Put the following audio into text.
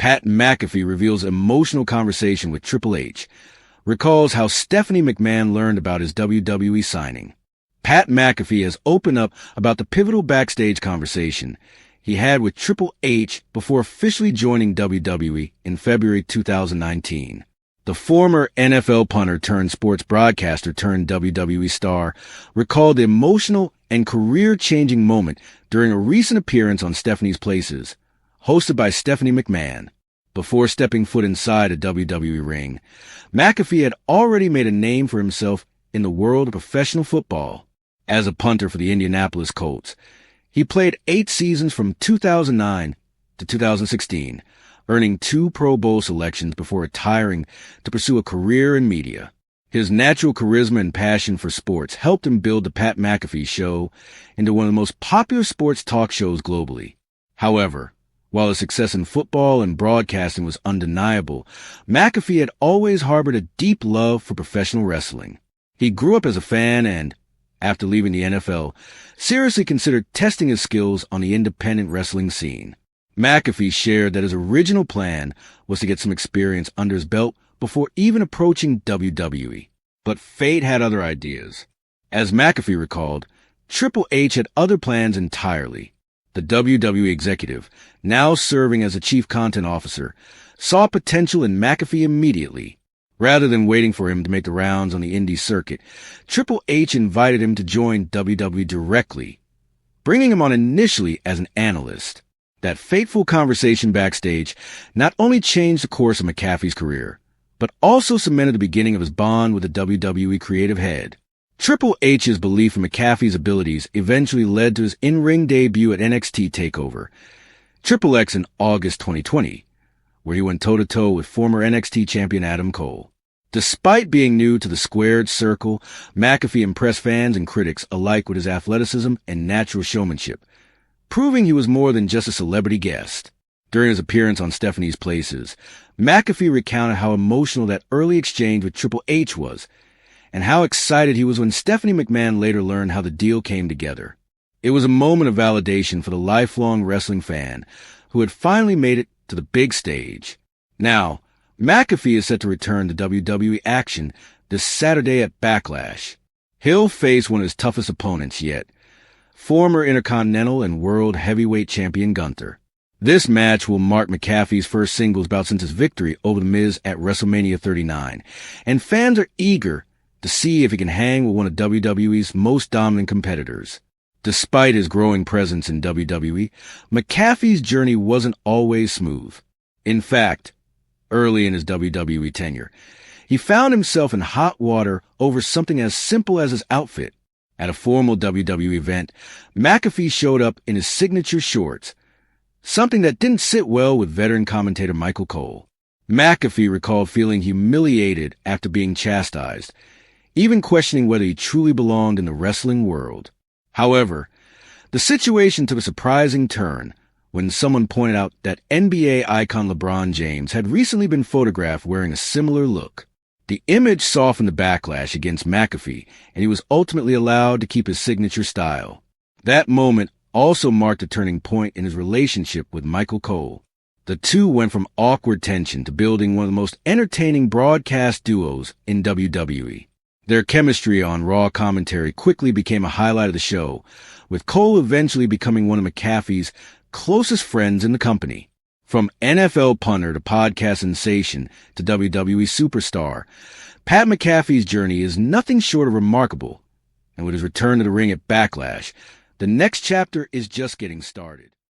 Pat McAfee reveals emotional conversation with Triple H, recalls how Stephanie McMahon learned about his WWE signing. Pat McAfee has opened up about the pivotal backstage conversation he had with Triple H before officially joining WWE in February 2019. The former NFL punter turned sports broadcaster turned WWE star recalled the emotional and career-changing moment during a recent appearance on Stephanie's Places, hosted by Stephanie McMahon. Before stepping foot inside a WWE ring, McAfee had already made a name for himself in the world of professional football. As a punter for the Indianapolis Colts, he played 8 seasons from 2009 to 2016, earning 2 Pro Bowl selections before retiring to pursue a career in media. His natural charisma and passion for sports helped him build the Pat McAfee Show into one of the most popular sports talk shows globally. However, while his success in football and broadcasting was undeniable, McAfee had always harbored a deep love for professional wrestling. He grew up as a fan and, after leaving the NFL, seriously considered testing his skills on the independent wrestling scene. McAfee shared that his original plan was to get some experience under his belt before even approaching WWE. But fate had other ideas. As McAfee recalled, Triple H had other plans entirely. The WWE executive, now serving as a chief content officer, saw potential in McAfee immediately. Rather than waiting for him to make the rounds on the indie circuit, Triple H invited him to join WWE directly, bringing him on initially as an analyst. That fateful conversation backstage not only changed the course of McAfee's career, but also cemented the beginning of his bond with the WWE creative head. Triple H's belief in McAfee's abilities eventually led to his in-ring debut at NXT TakeOver, Triple X in August 2020, where he went toe-to-toe with former NXT champion Adam Cole. Despite being new to the squared circle, McAfee impressed fans and critics alike with his athleticism and natural showmanship, proving he was more than just a celebrity guest. During his appearance on Stephanie's Places, McAfee recounted how emotional that early exchange with Triple H was, and how excited he was when Stephanie McMahon later learned how the deal came together. It was a moment of validation for the lifelong wrestling fan who had finally made it to the big stage. Now, McAfee is set to return to WWE action this Saturday at Backlash. He'll face one of his toughest opponents yet, former Intercontinental and World Heavyweight Champion Gunther. This match will mark McAfee's first singles bout since his victory over The Miz at WrestleMania 39, and fans are eager to see if he can hang with one of WWE's most dominant competitors. Despite his growing presence in WWE, McAfee's journey wasn't always smooth. In fact, early in his WWE tenure, he found himself in hot water over something as simple as his outfit. At a formal WWE event, McAfee showed up in his signature shorts, something that didn't sit well with veteran commentator Michael Cole. McAfee recalled feeling humiliated after being chastised, even questioning whether he truly belonged in the wrestling world. However, the situation took a surprising turn when someone pointed out that NBA icon LeBron James had recently been photographed wearing a similar look. The image softened the backlash against McAfee, and he was ultimately allowed to keep his signature style. That moment also marked a turning point in his relationship with Michael Cole. The two went from awkward tension to building one of the most entertaining broadcast duos in WWE. Their chemistry on Raw commentary quickly became a highlight of the show, with Cole eventually becoming one of McAfee's closest friends in the company. From NFL punter to podcast sensation to WWE superstar, Pat McAfee's journey is nothing short of remarkable, and with his return to the ring at Backlash, the next chapter is just getting started.